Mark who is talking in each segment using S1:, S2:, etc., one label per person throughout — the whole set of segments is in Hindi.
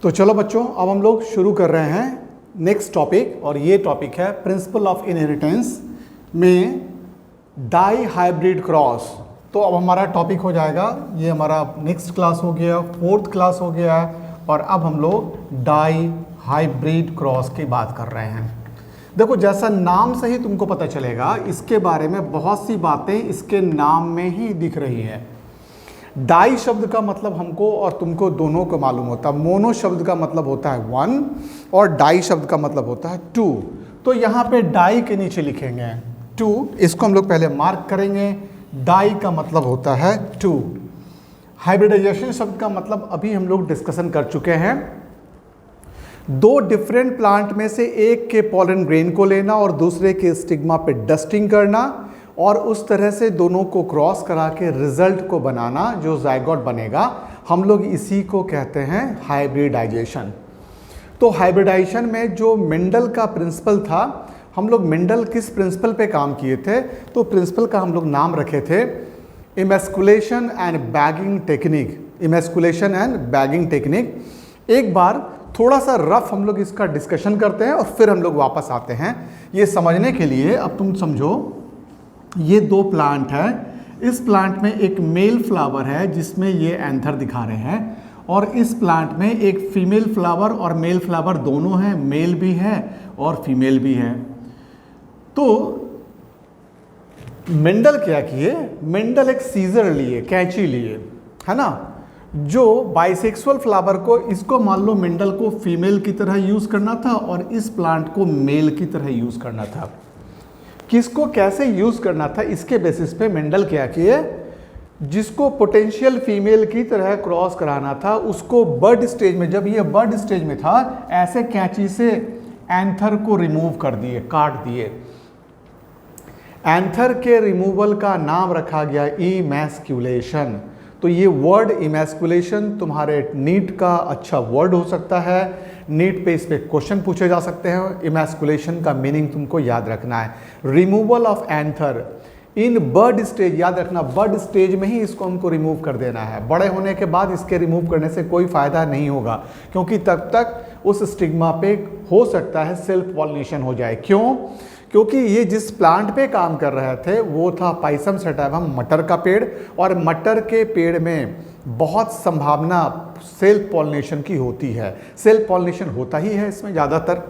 S1: तो चलो बच्चों, अब हम लोग शुरू कर रहे हैं नेक्स्ट टॉपिक, और ये टॉपिक है प्रिंसिपल ऑफ इनहेरिटेंस में डाई हाइब्रिड क्रॉस। तो अब हमारा टॉपिक हो जाएगा, ये हमारा नेक्स्ट क्लास हो गया, 4th क्लास हो गया, और अब हम लोग डाई हाइब्रिड क्रॉस की बात कर रहे हैं। देखो, जैसा नाम से ही तुमको पता चलेगा, इसके बारे में बहुत सी बातें इसके नाम में ही दिख रही है। डाई शब्द का मतलब हमको और तुमको दोनों को मालूम होता है। मोनो शब्द का मतलब होता है 1 और डाई शब्द का मतलब होता है 2। तो यहाँ पे डाई के नीचे लिखेंगे 2, इसको हम लोग पहले मार्क करेंगे। डाई का मतलब होता है 2। हाइब्रिडाइजेशन शब्द का मतलब अभी हम लोग डिस्कशन कर चुके हैं। दो डिफरेंट प्लांट में से एक के पॉलन ग्रेन को लेना और दूसरे के स्टिग्मा पे डस्टिंग करना, और उस तरह से दोनों को क्रॉस करा के रिजल्ट को बनाना, जो जाइगोट बनेगा, हम लोग इसी को कहते हैं हाइब्रिडाइजेशन। तो हाइब्रिडाइजेशन में जो मेंडल का प्रिंसिपल था, हम लोग मेंडल किस प्रिंसिपल पे काम किए थे, तो प्रिंसिपल का हम लोग नाम रखे थे emasculation and bagging technique. Emasculation and bagging technique. एक बार थोड़ा सा रफ हम लोग इसका डिस्कशन करते हैं और फिर हम लोग वापस आते हैं ये समझने के लिए। अब तुम समझो, ये दो प्लांट है। इस प्लांट में एक मेल फ्लावर है जिसमें ये एंथर दिखा रहे हैं, और इस प्लांट में एक फीमेल फ्लावर और मेल फ्लावर दोनों हैं, मेल भी है और फीमेल भी है। तो मेंडल क्या किए, मेंडल एक सीजर लिए, कैंची लिए, है ना, जो बाइसेक्सुअल फ्लावर को, इसको मान लो मेंडल को फीमेल की तरह यूज करना था और इस प्लांट को मेल की तरह यूज करना था। किसको कैसे यूज करना था, इसके बेसिस पे मेंडल क्या किए, जिसको पोटेंशियल फीमेल की तरह क्रॉस कराना था उसको बर्ड स्टेज में, जब ये बर्ड स्टेज में था, ऐसे कैंची से एंथर को रिमूव कर दिए, काट दिए। एंथर के रिमूवल का नाम रखा गया इमैस्कुलेशन। तो ये वर्ड इमैस्कुलेशन तुम्हारे नीट का अच्छा वर्ड हो सकता है। नीट पे इस पे क्वेश्चन पूछे जा सकते हैं। इमैस्कुलेशन का मीनिंग तुमको याद रखना है, removal of anther in bud stage. याद रखना, बर्ड स्टेज में ही इसको हमको रिमूव कर देना है। बड़े होने के बाद इसके रिमूव करने से कोई फायदा नहीं होगा, क्योंकि तब तक उस स्टिग्मा पे हो सकता है सेल्फ पॉलिनेशन हो जाए। क्यों? क्योंकि ये जिस प्लांट पे काम कर रहे थे वो था पाइसम सैटिवम, मटर का पेड़, और मटर के पेड़ में बहुत संभावना सेल्फ पॉलिनेशन की होती है। सेल्फ पॉलिनेशन होता ही है इसमें ज़्यादातर।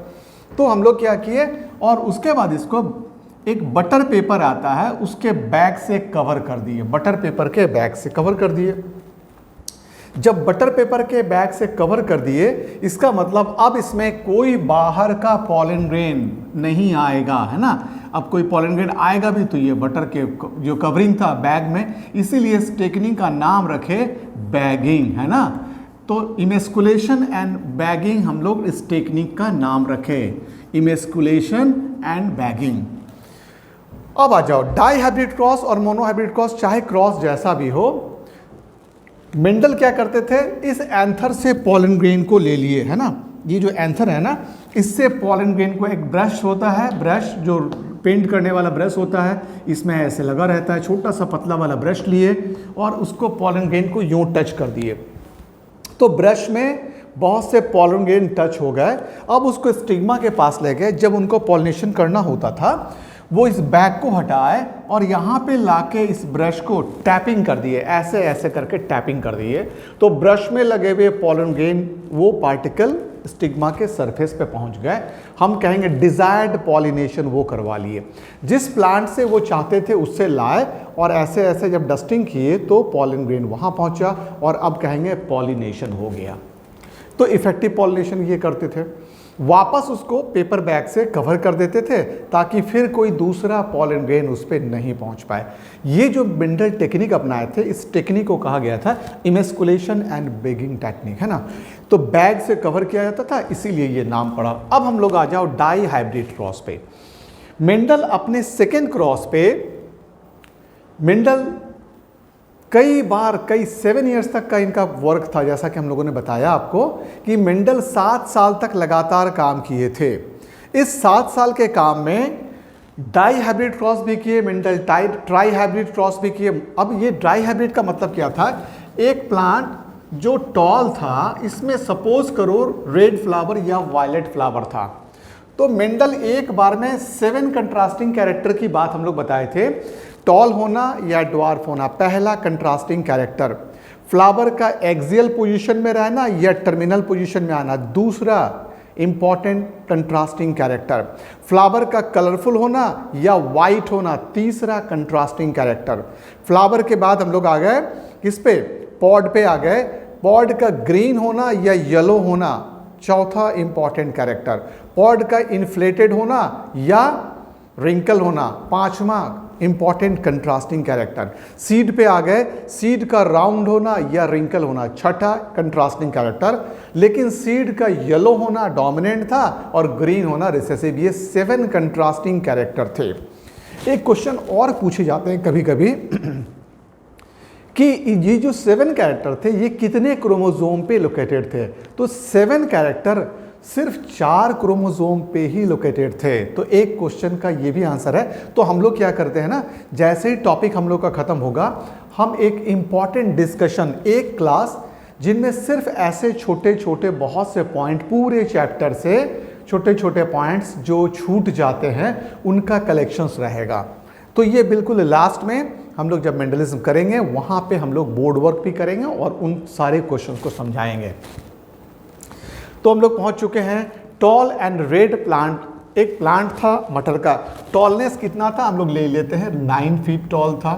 S1: तो हम लोग क्या किए, और उसके बाद इसको एक बटर पेपर आता है उसके बैग से कवर कर दिए, बटर पेपर के बैग से कवर कर दिए। जब बटर पेपर के बैग से कवर कर दिए, इसका मतलब अब इसमें कोई बाहर का पॉलन ग्रेन नहीं आएगा, है ना। अब कोई पॉलन ग्रेन आएगा भी तो ये बटर के जो कवरिंग था बैग में, इसीलिए इस टेक्निक का नाम रखे बैगिंग, है ना। तो इमैस्कुलेशन एंड बैगिंग हम लोग इस टेक्निक का नाम रखे, इमैस्कुलेशन एंड बैगिंग। अब आ जाओ, डाई हाइब्रिड क्रॉस और मोनो हाइब्रिड क्रॉस, चाहे क्रॉस जैसा भी हो, मेंडल क्या करते थे, इस एंथर से पॉलन ग्रेन को ले लिए, है ना। ये जो एंथर है ना, इससे पॉलन ग्रेन को, एक ब्रश होता है, ब्रश जो पेंट करने वाला ब्रश होता है, इसमें ऐसे लगा रहता है, छोटा सा पतला वाला ब्रश लिए और उसको पॉलन ग्रेन को यूं टच कर दिए। तो ब्रश में बहुत से पॉलन ग्रेन टच हो गए। अब उसको स्टिग्मा के पास ले गए। जब उनको पॉलिनेशन करना होता था, वो इस बैग को हटाए और यहाँ पे लाके इस ब्रश को टैपिंग कर दिए, ऐसे ऐसे करके टैपिंग कर दिए। तो ब्रश में लगे हुए पॉलन ग्रेन, वो पार्टिकल स्टिग्मा के सरफेस पे पहुंच गए। हम कहेंगे डिजायर्ड पॉलिनेशन वो करवा लिए। जिस प्लांट से वो चाहते थे उससे लाए और ऐसे ऐसे जब डस्टिंग किए तो पॉलन ग्रेन वहाँ पहुँचा, और अब कहेंगे पॉलिनेशन हो गया। तो इफेक्टिव पॉलिनेशन ये करते थे। वापस उसको पेपर बैग से कवर कर देते थे ताकि फिर कोई दूसरा पॉलन ग्रेन उस पर नहीं पहुंच पाए। ये जो मेंडल टेक्निक अपनाए थे, इस टेक्निक को कहा गया था इमैस्कुलेशन एंड बैगिंग टेक्निक, है ना। तो बैग से कवर किया जाता था, इसीलिए ये नाम पड़ा। अब हम लोग आ जाओ डाई हाइब्रिड क्रॉस पे। मेंडल अपने सेकेंड क्रॉस पे, मेंडल कई बार, कई 7 ईयर्स तक का इनका वर्क था। जैसा कि हम लोगों ने बताया आपको कि मेंडल 7 साल तक लगातार काम किए थे। इस 7 साल के काम में डाई हाइब्रिड क्रॉस भी किए, मेंडल ट्राई हाइब्रिड क्रॉस भी किए। अब ये डाई हाइब्रिड का मतलब क्या था, एक प्लांट जो टॉल था इसमें सपोज करो रेड फ्लावर या वायलेट फ्लावर था, तो मेंडल एक बार में 7 कंट्रास्टिंग कैरेक्टर की बात हम लोग बताए थे। टॉल होना या ड्वार्फ होना, पहला कंट्रास्टिंग कैरेक्टर, फ्लावर का एक्सियल पोजीशन में रहना या टर्मिनल पोजीशन में आना, दूसरा इंपॉर्टेंट कंट्रास्टिंग कैरेक्टर, फ्लावर का कलरफुल होना या वाइट होना, तीसरा कंट्रास्टिंग कैरेक्टर। फ्लावर के बाद हम लोग आ गए किस पे, पॉड पे आ गए, पॉड का ग्रीन होना या येलो होना, चौथा इंपॉर्टेंट कैरेक्टर, पॉड का इन्फ्लेटेड होना या रिंकल होना, पांचवा इंपॉर्टेंट कंट्रास्टिंग कैरेक्टर। सीड पे आ गए, सीड का राउंड होना या रिंकल होना, छठा कंट्रास्टिंग कैरेक्टर। लेकिन सीड का येलो होना डोमिनेंट था और ग्रीन होना रिसेसिव। ये 7 कंट्रास्टिंग कैरेक्टर थे। एक क्वेश्चन और पूछे जाते हैं कभी कभी कि ये जो 7 कैरेक्टर थे ये कितने क्रोमोसोम पे लोकेटेड थे। तो 7 कैरेक्टर सिर्फ 4 क्रोमोसोम पे ही लोकेटेड थे। तो एक क्वेश्चन का ये भी आंसर है। तो हम लोग क्या करते हैं ना, जैसे ही टॉपिक हम लोग का खत्म होगा, हम एक इम्पॉर्टेंट डिस्कशन, एक क्लास जिनमें सिर्फ ऐसे छोटे छोटे बहुत से पॉइंट, पूरे चैप्टर से छोटे छोटे पॉइंट्स जो छूट जाते हैं उनका कलेक्शंस रहेगा। तो ये बिल्कुल लास्ट में हम लोग जब मेंडलिज्म करेंगे वहाँ पे हम लोग बोर्ड वर्क भी करेंगे और उन सारे क्वेश्चंस को समझाएंगे। तो हम लोग पहुंच चुके हैं टॉल एंड रेड प्लांट। एक प्लांट था मटर का, टॉलनेस कितना था हम लोग ले लेते हैं 9 फीट टॉल था।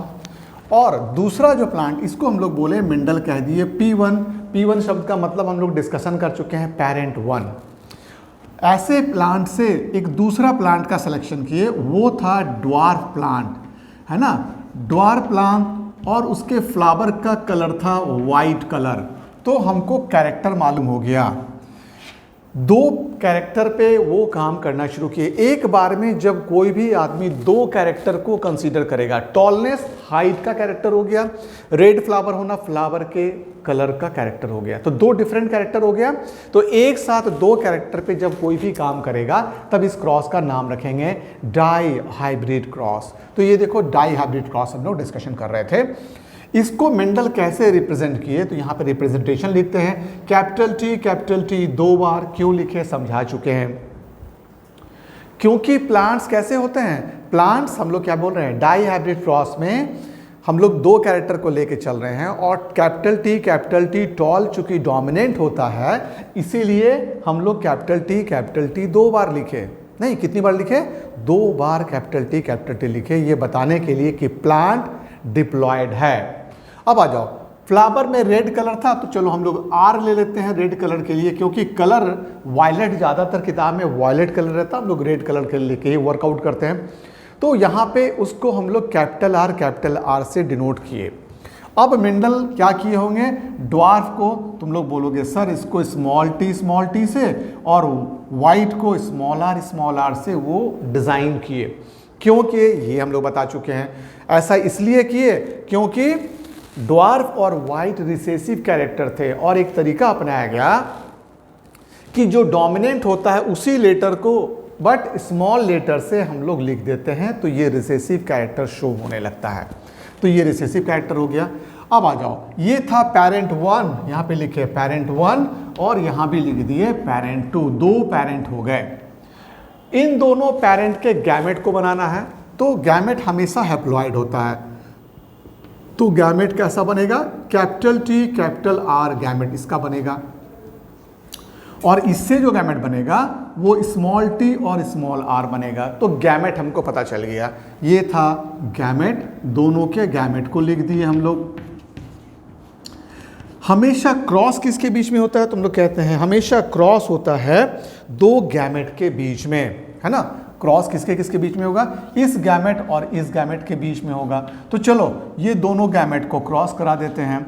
S1: और दूसरा जो प्लांट, इसको हम लोग बोले मेंडल कह दिए P1। P1 शब्द का मतलब हम लोग डिस्कशन कर चुके हैं पेरेंट 1। ऐसे प्लांट से एक दूसरा प्लांट का सिलेक्शन किए, वो था ड्वार्फ प्लांट, है ना, ड्वार्फ प्लांट। और उसके फ्लावर का कलर था वाइट कलर। तो हमको कैरेक्टर मालूम हो गया, 2 कैरेक्टर पे वो काम करना शुरू किए। एक बार में जब कोई भी आदमी 2 कैरेक्टर को कंसीडर करेगा, टॉलनेस हाइट का कैरेक्टर हो गया, रेड फ्लावर होना फ्लावर के कलर का कैरेक्टर हो गया, तो 2 डिफरेंट कैरेक्टर हो गया। तो एक साथ 2 कैरेक्टर पे जब कोई भी काम करेगा तब इस क्रॉस का नाम रखेंगे डाई हाइब्रिड क्रॉस। तो ये देखो डाई हाइब्रिड क्रॉस हम लोग डिस्कशन कर रहे थे। इसको मेंडल कैसे रिप्रेजेंट किए, तो यहाँ पे रिप्रेजेंटेशन लिखते हैं कैपिटल टी 2 बार। क्यों लिखे समझा चुके हैं। क्योंकि प्लांट्स कैसे होते हैं, प्लांट्स हम लोग क्या बोल रहे हैं, डाई हाइब्रिड क्रॉस में हम लोग 2 कैरेक्टर को लेके चल रहे हैं। और कैपिटल टी टॉल चूंकि डोमिनेंट होता है, इसीलिए हम लोग कैपिटल टी 2 बार लिखे। नहीं, कितनी बार लिखे, 2 बार कैपिटल टी लिखे, ये बताने के लिए कि प्लांट डिप्लॉयड है। अब आ जाओ, फ्लावर में रेड कलर था, तो चलो हम लोग R ले लेते हैं रेड कलर के लिए, क्योंकि कलर वायलेट, ज़्यादातर किताब में वायलेट कलर रहता है, हम लोग रेड कलर के लेके ही वर्कआउट करते हैं। तो यहाँ पे उसको हम लोग कैपिटल R से डिनोट किए। अब मेंडल क्या किए होंगे, ड्वार्फ को तुम लोग बोलोगे सर इसको स्मॉल टी से, और वाइट को स्मॉल r से वो डिज़ाइन किए। क्योंकि ये हम लोग बता चुके हैं, ऐसा इसलिए किए क्योंकि ड्वार्फ और वाइट रिसेसिव कैरेक्टर थे। और एक तरीका अपनाया गया कि जो डोमिनेंट होता है उसी लेटर को बट स्मॉल लेटर से हम लोग लिख देते हैं, तो ये रिसेसिव कैरेक्टर शो होने लगता है। तो ये रिसेसिव कैरेक्टर हो गया। अब आ जाओ, ये था पेरेंट 1, यहाँ पे लिखे पेरेंट 1 और यहाँ भी लिख दिए पेरेंट 2, 2 पेरेंट हो गए। इन दोनों पेरेंट के गैमेट को बनाना है, तो गैमेट हमेशा हैप्लॉइड होता है। तो गैमेट कैसा बनेगा, कैपिटल R गैमेट इसका बनेगा। और इससे जो गैमेट बनेगा वो स्मॉल t और स्मॉल r बनेगा। तो गैमेट हमको पता चल गया, ये था गैमेट, दोनों के गैमेट को लिख दिए हम लोग। हमेशा क्रॉस किसके बीच में होता है, तुम लोग कहते हैं हमेशा क्रॉस होता है 2 गैमेट के बीच में, है ना। क्रॉस किसके किसके बीच में होगा, इस गैमेट और इस गैमेट के बीच में होगा। तो चलो ये दोनों गैमेट को क्रॉस करा देते हैं।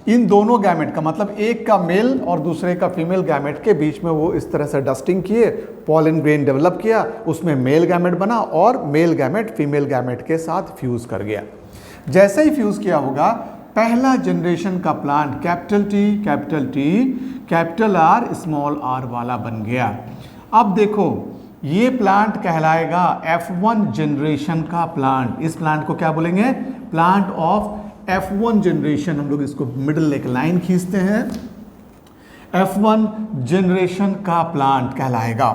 S1: इन दोनों गैमेट का मतलब एक का मेल और दूसरे का फीमेल गैमेट के बीच में वो इस तरह से डस्टिंग किए, पॉलन ग्रेन डेवलप किया, उसमें मेल गैमेट बना और मेल गैमेट फीमेल गैमेट के साथ फ्यूज कर गया। जैसे ही फ्यूज किया होगा, पहला जनरेशन का plant capital R small r वाला बन गया। अब देखो ये प्लांट कहलाएगा F1 जनरेशन का प्लांट। इस प्लांट को क्या बोलेंगे, प्लांट ऑफ F1 जनरेशन, हम लोग इसको मिडिल एक लाइन खींचते हैं, F1 जनरेशन का प्लांट कहलाएगा।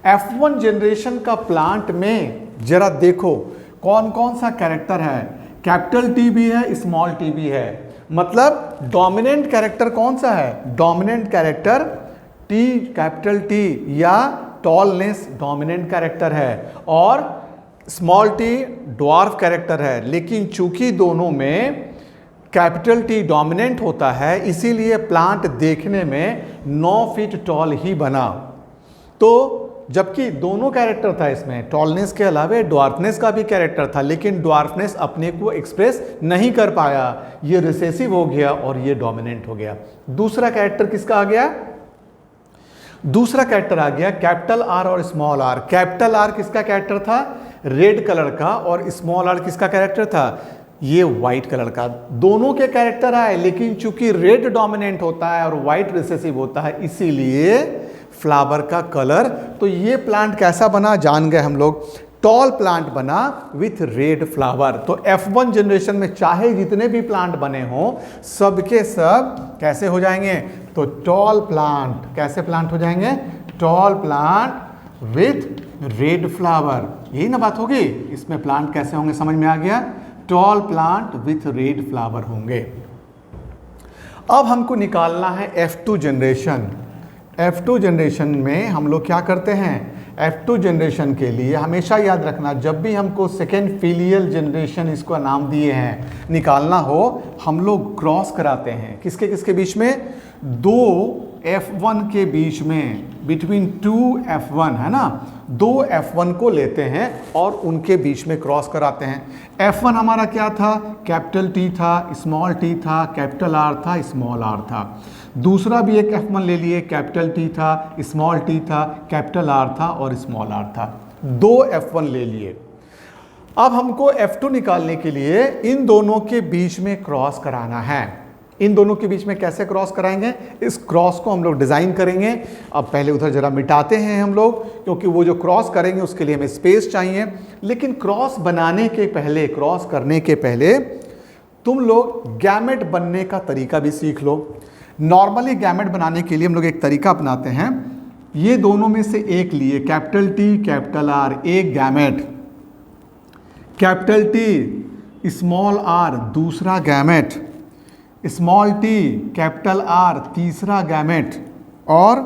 S1: F1 जनरेशन का प्लांट में जरा देखो कौन कौन सा कैरेक्टर है, कैपिटल टी भी है, स्मॉल टी भी है। मतलब डोमिनेंट कैरेक्टर कौन सा है, dominant character T, capital T या टॉलनेस डोमिनेंट कैरेक्टर है, और स्मॉल टी ड्वार्फ कैरेक्टर है। लेकिन चूंकि दोनों में कैपिटल टी डोमिनेंट होता है, इसीलिए प्लांट देखने में 9 फीट टॉल ही बना। तो जबकि दोनों कैरेक्टर था इसमें, टॉलनेस के अलावा ड्वार्फनेस का भी कैरेक्टर था, लेकिन ड्वार्फनेस अपने को एक्सप्रेस नहीं कर पाया, ये रिसेसिव हो गया और ये डोमिनेंट हो गया। दूसरा कैरेक्टर किसका आ गया, दूसरा कैरेक्टर आ गया कैपिटल आर और स्मॉल आर। कैपिटल आर किसका कैरेक्टर था, रेड कलर का, और स्मॉल आर किसका कैरेक्टर था, ये व्हाइट कलर का। दोनों के कैरेक्टर आए, लेकिन चूंकि रेड डोमिनेंट होता है और व्हाइट रिसेसिव होता है, इसीलिए फ्लावर का कलर। तो ये प्लांट कैसा बना जान गए हम लोग, टॉल प्लांट बना विथ रेड फ्लावर। तो F1 जनरेशन में चाहे जितने भी प्लांट बने हों, सबके सब कैसे हो जाएंगे, तो टॉल प्लांट। कैसे प्लांट हो जाएंगे, tall plant with red flower. यही ना बात होगी, इसमें प्लांट कैसे होंगे समझ में आ गया, tall plant with red flower होंगे। अब हमको निकालना है F2 जनरेशन। F2 जनरेशन में हम लोग क्या करते हैं, F2 जनरेशन के लिए हमेशा याद रखना, जब भी हमको सेकेंड फिलियल जनरेशन इसका नाम दिए हैं निकालना हो, हम लोग क्रॉस कराते हैं। किसके किसके बीच में, दो F1 के बीच में, बिटवीन 2 F1 है ना, 2 F1 को लेते हैं और उनके बीच में क्रॉस कराते हैं। F1 हमारा क्या था, कैपिटल T था, स्मॉल t था, कैपिटल R था, स्मॉल r था। दूसरा भी एक F1 ले लिए, कैपिटल T था, स्मॉल t था, कैपिटल R था और स्मॉल r था। 2 F1 ले लिए। अब हमको F2 निकालने के लिए इन दोनों के बीच में क्रॉस कराना है। इन दोनों के बीच में कैसे क्रॉस कराएंगे, इस क्रॉस को हम लोग डिजाइन करेंगे। अब पहले उधर जरा मिटाते हैं हम लोग, क्योंकि वो जो क्रॉस करेंगे उसके लिए हमें स्पेस चाहिए। लेकिन क्रॉस बनाने के पहले, क्रॉस करने के पहले तुम लोग गैमेट बनने का तरीका भी सीख लो। नॉर्मली गैमेट बनाने के लिए हम लोग एक तरीका अपनाते हैं, ये दोनों में से एक लिए, कैपिटल टी कैपिटल आर एक gamete, capital T small R दूसरा gamete, small T capital R तीसरा गैमेट, और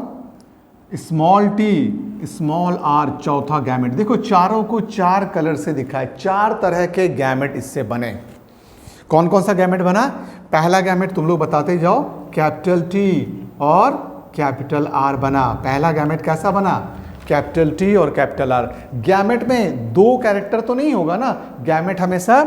S1: स्मॉल टी स्मॉल आर चौथा गैमेट। देखो चारों को 4 कलर से दिखा है, 4 तरह के गैमेट इससे बने। कौन कौन सा गैमेट बना, पहला गैमेट तुम लोग बताते जाओ, कैपिटल टी और कैपिटल आर बना। पहला गैमेट कैसा बना, कैपिटल टी और कैपिटल आर। गैमेट में 2 कैरेक्टर तो नहीं होगा ना, गैमेट हमेशा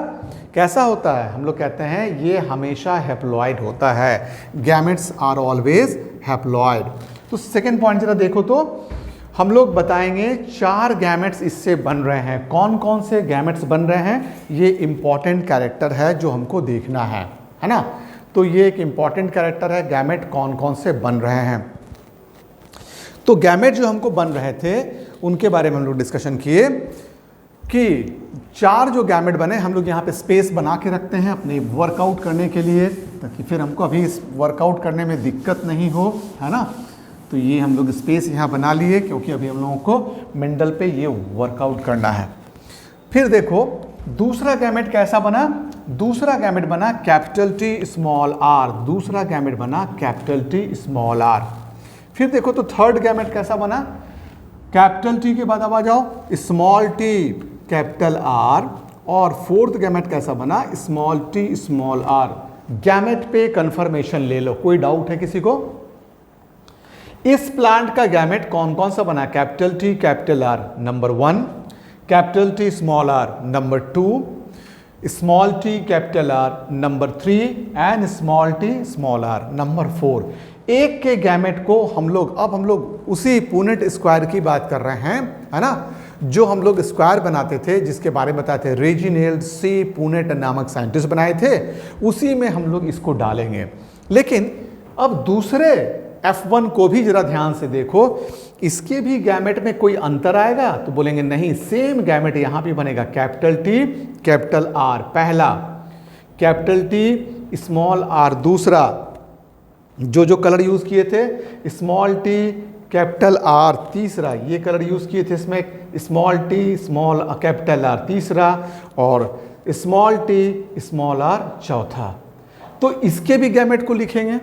S1: कैसा होता है, हम लोग कहते हैं ये हमेशा हैप्लॉइड होता है। Gametes are always haploid. तो सेकेंड पॉइंट जरा देखो, तो हम लोग बताएंगे 4 गैमेट्स इससे बन रहे हैं। कौन कौन से गैमेट्स बन रहे हैं, ये इंपॉर्टेंट कैरेक्टर है जो हमको देखना है ना। तो ये एक इंपॉर्टेंट कैरेक्टर है, गैमेट कौन कौन से बन रहे हैं। तो गैमेट जो हमको बन रहे थे उनके बारे में हम लोग डिस्कशन किए कि 4 जो गैमेट बने, हम लोग यहाँ पे स्पेस बना के रखते हैं अपने वर्कआउट करने के लिए, ताकि फिर हमको अभी इस वर्कआउट करने में दिक्कत नहीं हो, है ना। तो ये हम लोग स्पेस यहाँ बना लिए, क्योंकि अभी हम लोगों को मेंडल पे ये वर्कआउट करना है। फिर देखो दूसरा गैमेट कैसा बना, दूसरा गैमेट बना कैपिटल टी स्मॉल आर, दूसरा गैमेट बना कैपिटल टी स्मॉल आर। फिर देखो तो थर्ड गैमेट कैसा बना, कैपिटल टी के बाद अब आ जाओ स्मॉल टी कैपिटल आर, और फोर्थ गैमेट कैसा बना, small T small R. Gamete पे कंफर्मेशन ले लो, कोई डाउट है किसी को। इस प्लांट का गैमेट कौन कौन सा बना, capital T capital R number 1, capital T small R number 2, small T capital R number 3 and small T small R number 4। एक के गैमेट को हम लोग उसी पुनेट स्क्वायर की बात कर रहे हैं, है ना, जो हम लोग स्क्वायर बनाते थे, जिसके बारे में बताते थे रेजिनेल्ड सी पुनेट नामक साइंटिस्ट बनाए थे, उसी में हम लोग इसको डालेंगे। लेकिन अब दूसरे F1 को भी जरा ध्यान से देखो, इसके भी गैमेट में कोई अंतर आएगा, तो बोलेंगे नहीं, सेम गैमेट यहां भी बनेगा, कैपिटल टी कैपिटल आर पहला, कैपिटल टी स्मॉल आर। दूसरा जो कलर यूज किए थे स्मॉल टी कैपिटल आर। तीसरा ये कलर यूज किए थे इसमें small T small capital R तीसरा, और स्मॉल टी स्मॉल आर चौथा। तो इसके भी गैमेट को लिखेंगे।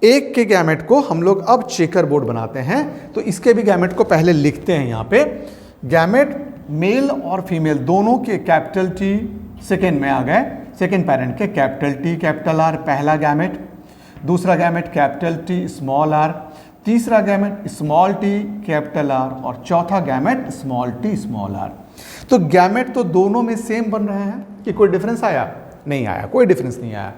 S1: एक के गैमेट को हम लोग अब चेकर बोर्ड बनाते हैं, तो इसके भी गैमेट को पहले लिखते हैं। यहाँ पे गैमेट मेल और फीमेल दोनों के कैपिटल टी सेकेंड में आ गए, सेकेंड पेरेंट के कैपिटल टी कैपिटल आर पहला गैमेट, दूसरा gamete capital T small R, तीसरा gamete small T capital R, और चौथा gamete small T small R. तो गैमेट तो दोनों में सेम बन रहे हैं कि कोई डिफरेंस आया? नहीं आया, कोई डिफरेंस नहीं आया।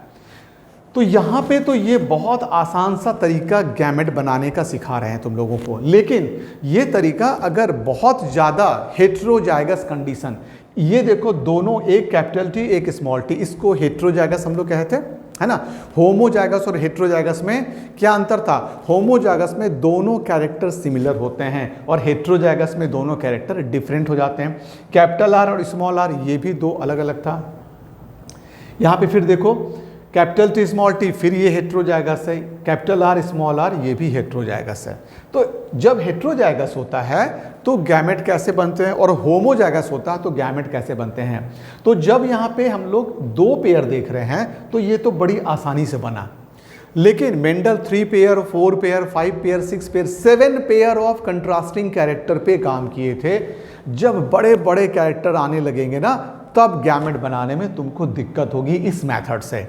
S1: तो यहाँ पे तो ये बहुत आसान सा तरीका गैमेट बनाने का सिखा रहे हैं तुम लोगों को, लेकिन ये तरीका अगर बहुत ज़्यादा हेट्रोजाइगस कंडीशन, ये देखो दोनों एक कैपिटल टी एक स्मॉल टी, इसको हेट्रोजाइगस हम लोग कहते हैं, है ना। होमोजाइगस और हेट्रोजाइगस में क्या अंतर था? होमोजाइगस में दोनों कैरेक्टर सिमिलर होते हैं और हेट्रोजाइगस में दोनों कैरेक्टर डिफरेंट हो जाते हैं। कैपिटल आर और स्मॉल आर ये भी दो अलग अलग था। यहाँ पे फिर देखो कैपिटल टी स्मॉल टी, फिर ये हेट्रोजाइगस है, कैपिटल आर स्मॉल आर ये भी हेट्रोजाइगस है। तो जब हेट्रोजाइगस होता है तो गैमेट कैसे बनते हैं, और होमोजाइगस होता है तो गैमेट कैसे बनते हैं? तो जब यहाँ पे हम लोग दो पेयर देख रहे हैं तो ये तो बड़ी आसानी से बना, लेकिन Mendel 3 pair 4 pair 5 pair 6 pair 7 pair of contrasting character पे काम किए थे। जब बड़े बड़े कैरेक्टर आने लगेंगे ना, तब गैमेट बनाने में तुमको दिक्कत होगी इस मेथड से।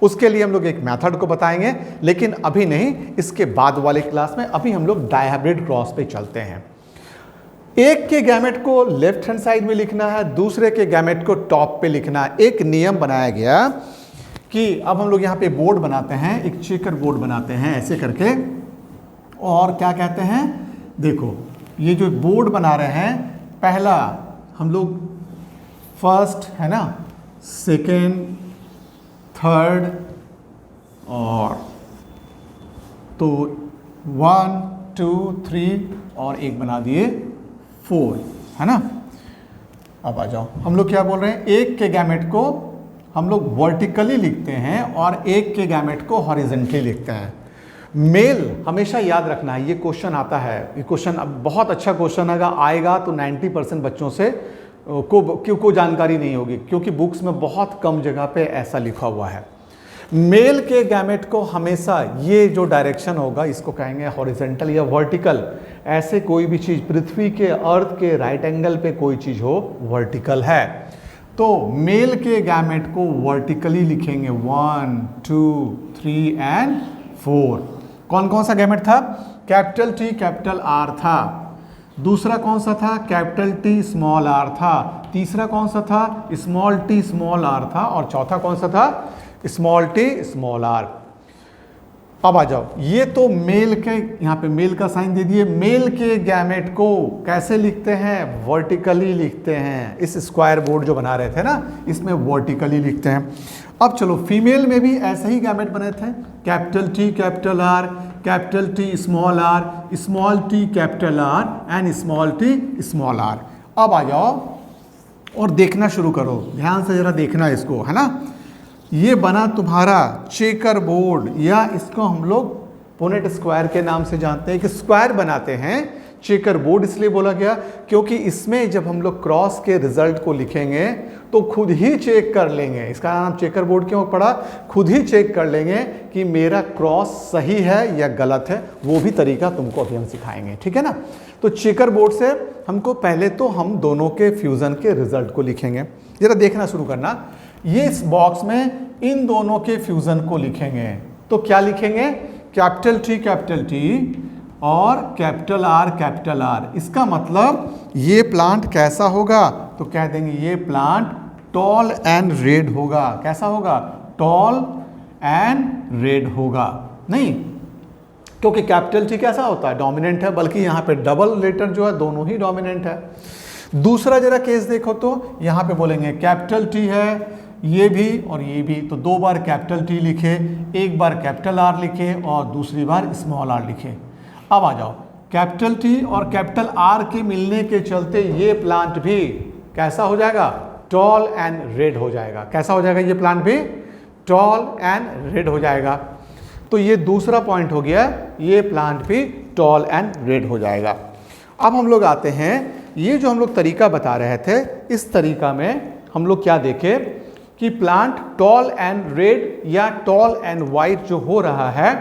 S1: उसके लिए हम लोग एक मेथड को बताएंगे, लेकिन अभी नहीं, इसके बाद वाले क्लास में। अभी हम लोग डायहाइब्रिड क्रॉस पे चलते हैं। एक के गैमेट को लेफ्ट हैंड साइड में लिखना है, दूसरे के गैमेट को टॉप पे लिखना है। एक नियम बनाया गया कि अब हम लोग यहाँ पे बोर्ड बनाते हैं, एक चेकर बोर्ड बनाते हैं ऐसे करके, और क्या कहते हैं, देखो ये जो बोर्ड बना रहे हैं, पहला हम लोग फर्स्ट है ना, सेकेंड थर्ड, और तो 1 2 3 और एक बना दिए 4, है ना। अब आ जाओ, हम लोग क्या बोल रहे हैं, एक के गैमेट को हम लोग वर्टिकली लिखते हैं और एक के गैमेट को हॉरिजॉन्टली लिखते हैं। मेल हमेशा याद रखना है, ये क्वेश्चन आता है, ये क्वेश्चन अब बहुत अच्छा क्वेश्चन आएगा तो 90% बच्चों से को जानकारी नहीं होगी, क्योंकि बुक्स में बहुत कम जगह पे ऐसा लिखा हुआ है। मेल के गैमेट को हमेशा ये जो डायरेक्शन होगा इसको कहेंगे हॉरिजॉन्टल या वर्टिकल। ऐसे कोई भी चीज़ पृथ्वी के अर्थ के राइट एंगल पे कोई चीज़ हो वर्टिकल है, तो मेल के गैमेट को वर्टिकली लिखेंगे 1 2 3 एंड 4। कौन कौन सा गैमेट था? कैपिटल टी कैपिटल आर था, दूसरा कौन सा था? कैपिटल टी स्मॉल आर था, तीसरा कौन सा था? स्मॉल टी स्मॉल आर था, और चौथा कौन सा था? Small T small R. अब आ जाओ, ये तो मेल के, यहाँ पे मेल का साइन दे दिए। मेल के गैमेट को कैसे लिखते हैं? वर्टिकली लिखते हैं। इस स्क्वायर बोर्ड जो बना रहे थे ना, इसमें वर्टिकली लिखते हैं। अब चलो, फीमेल में भी ऐसे ही गैमेट बने थे, capital T capital R, capital T small R, small T capital R and small T small R. अब आ जाओ और देखना शुरू करो, ध्यान से जरा देखना इसको, है ना। ये बना तुम्हारा चेकर बोर्ड, या इसको हम लोग पुनेट स्क्वायर के नाम से जानते हैं। कि स्क्वायर बनाते हैं, चेकर बोर्ड इसलिए बोला गया क्योंकि इसमें जब हम लोग क्रॉस के रिजल्ट को लिखेंगे तो खुद ही चेक कर लेंगे। इसका नाम चेकर बोर्ड क्यों पड़ा? खुद ही चेक कर लेंगे कि मेरा क्रॉस सही है या गलत है। वो भी तरीका तुमको अभी हम सिखाएंगे, ठीक है ना। तो चेकर बोर्ड से हमको पहले तो हम दोनों के फ्यूज़न के रिजल्ट को लिखेंगे। जरा देखना शुरू करना, ये इस बॉक्स में इन दोनों के फ्यूज़न को लिखेंगे। तो क्या लिखेंगे? कैपिटल टी और कैपिटल आर। इसका मतलब ये प्लांट कैसा होगा? तो कह देंगे ये प्लांट टॉल एंड रेड होगा। कैसा होगा? टॉल एंड रेड होगा। नहीं, क्योंकि कैपिटल टी कैसा होता है? डोमिनेंट है, बल्कि यहाँ पे डबल लेटर जो है दोनों ही डोमिनेंट है। दूसरा जरा केस देखो, तो यहाँ पे बोलेंगे कैपिटल टी है, ये भी और ये भी, तो 2 बार कैपिटल टी लिखे, 1 बार कैपिटल आर लिखे और दूसरी बार स्मॉल आर लिखे। अब आ जाओ, कैपिटल टी और कैपिटल आर के मिलने के चलते ये प्लांट भी कैसा हो जाएगा? टॉल एंड रेड हो जाएगा। कैसा हो जाएगा ये प्लांट भी? टॉल एंड रेड हो जाएगा। तो ये दूसरा पॉइंट हो गया, ये प्लांट भी टॉल एंड रेड हो जाएगा। अब हम लोग आते हैं, ये जो हम लोग तरीका बता रहे थे, इस तरीका में हम लोग क्या देखें कि प्लांट टॉल एंड रेड या टॉल एंड वाइट जो हो रहा है,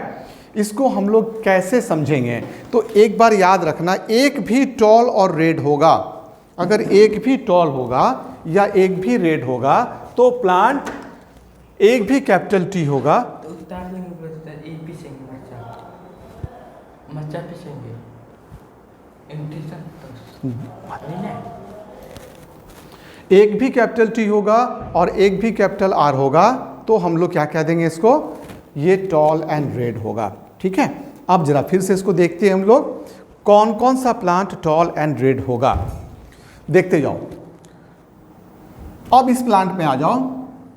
S1: इसको हम लोग कैसे समझेंगे। तो एक बार याद रखना, एक भी टॉल और रेड होगा, अगर एक भी टॉल होगा या एक भी रेड होगा तो प्लांट एक भी कैपिटल टी होगा। एक भी कैपिटल टी होगा और एक भी कैपिटल आर होगा, तो हम लोग क्या कह देंगे इसको, ये टॉल एंड रेड होगा। ठीक है, अब जरा फिर से इसको देखते हैं हम लोग, कौन कौन सा प्लांट टॉल एंड रेड होगा, देखते जाओ। अब इस प्लांट में आ जाओ,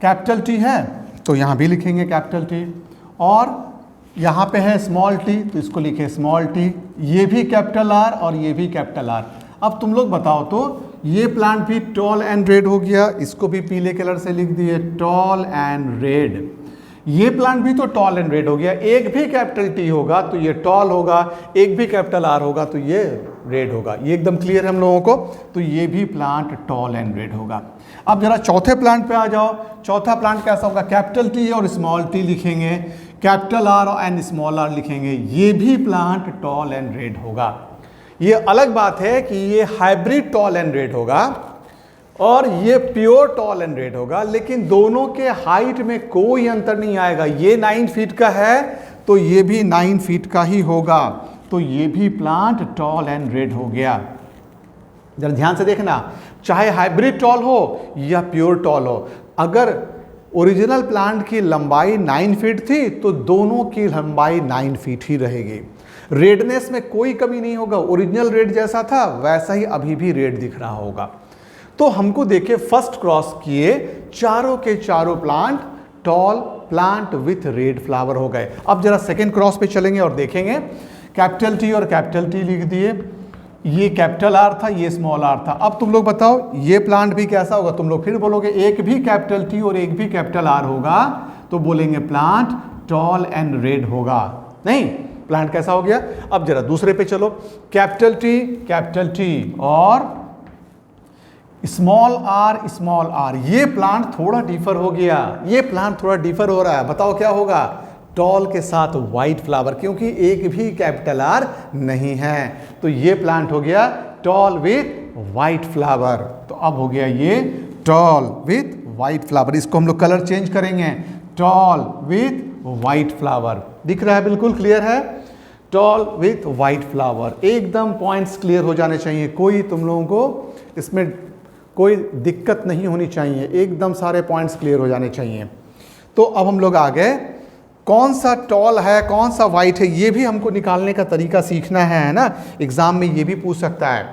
S1: कैपिटल टी है तो यहां भी लिखेंगे कैपिटल टी, और यहाँ पे है स्मॉल टी तो इसको लिखे स्मॉल टी, ये भी कैपिटल आर और ये भी कैपिटल आर। अब तुम लोग बताओ तो, ये प्लांट भी टॉल एंड रेड हो गया, इसको भी पीले कलर से लिख दिए टॉल एंड रेड। ये प्लांट भी तो टॉल एंड रेड हो गया, एक भी कैपिटल टी होगा तो ये टॉल होगा, एक भी कैपिटल आर होगा तो ये रेड होगा। ये एकदम क्लियर है हम लोगों को, तो ये भी प्लांट टॉल एंड रेड होगा। अब जरा चौथे प्लांट पे आ जाओ, चौथा प्लांट कैसा होगा, कैपिटल टी और स्मॉल टी लिखेंगे, capital R and small R लिखेंगे, ये भी प्लांट टॉल एंड रेड होगा। ये अलग बात है कि ये हाइब्रिड टॉल एंड रेड होगा और ये प्योर टॉल एंड रेड होगा, लेकिन दोनों के हाइट में कोई अंतर नहीं आएगा। ये 9 फीट का है तो ये भी 9 फीट का ही होगा, तो ये भी प्लांट टॉल एंड रेड हो गया। जरा ध्यान से देखना, चाहे हाइब्रिड टॉल हो या प्योर टॉल हो, अगर ओरिजिनल प्लांट की लंबाई 9 फीट थी तो दोनों की लंबाई 9 फीट ही रहेगी। रेडनेस में कोई कमी नहीं होगा, ओरिजिनल रेड जैसा था वैसा ही अभी भी रेड दिख रहा होगा। तो हमको देखिए, फर्स्ट क्रॉस किए, चारों के चारों plant tall plant with red flower हो गए। अब जरा सेकेंड क्रॉस पे चलेंगे और देखेंगे, कैपिटल टी और कैपिटल टी लिख दिए, ये कैपिटल आर था, ये स्मॉल आर था। अब तुम लोग बताओ ये प्लांट भी कैसा होगा, तुम लोग फिर बोलोगे एक भी कैपिटल टी और एक भी कैपिटल आर होगा तो बोलेंगे प्लांट टॉल एंड रेड होगा। नहीं, प्लांट कैसा हो गया। अब जरा दूसरे पे चलो, कैपिटल टी और स्मॉल आर, ये प्लांट थोड़ा डिफर हो गया, ये प्लांट थोड़ा डिफर हो रहा है। बताओ क्या होगा, टॉल के साथ वाइट फ्लावर, क्योंकि एक भी कैपिटल आर नहीं है, तो ये प्लांट हो गया टॉल विथ वाइट फ्लावर। तो अब हो गया ये टॉल विथ वाइट फ्लावर, इसको हम लोग कलर चेंज करेंगे, टॉल विथ वाइट फ्लावर। दिख रहा है, बिल्कुल क्लियर है, टॉल विथ वाइट फ्लावर। एकदम पॉइंट्स क्लियर हो जाने चाहिए, कोई तुम लोगों को इसमें कोई दिक्कत नहीं होनी चाहिए, एकदम सारे पॉइंट्स क्लियर हो जाने चाहिए। तो अब हम लोग आ गए, कौन सा टॉल है कौन सा वाइट है, ये भी हमको निकालने का तरीका सीखना है ना, एग्जाम में ये भी पूछ सकता है।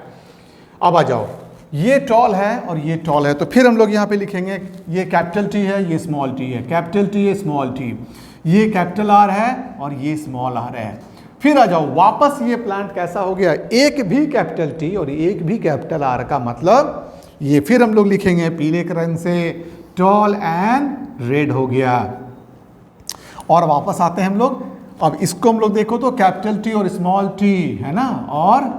S1: अब आ जाओ, ये टॉल है और ये टॉल है, तो फिर हम लोग यहाँ पे लिखेंगे, ये कैपिटल टी है, ये स्मॉल टी है, कैपिटल टी है, स्मॉल टी, ये कैपिटल आर है और ये स्मॉल आर है। फिर आ जाओ वापस, ये प्लांट कैसा हो गया, एक भी कैपिटल टी और एक भी कैपिटल आर का मतलब ये फिर हम लोग लिखेंगे पीले रंग से, टॉल एंड रेड हो गया। और वापस आते हैं हम लोग, अब इसको हम लोग देखो तो कैपिटल टी और स्मॉल टी है ना, और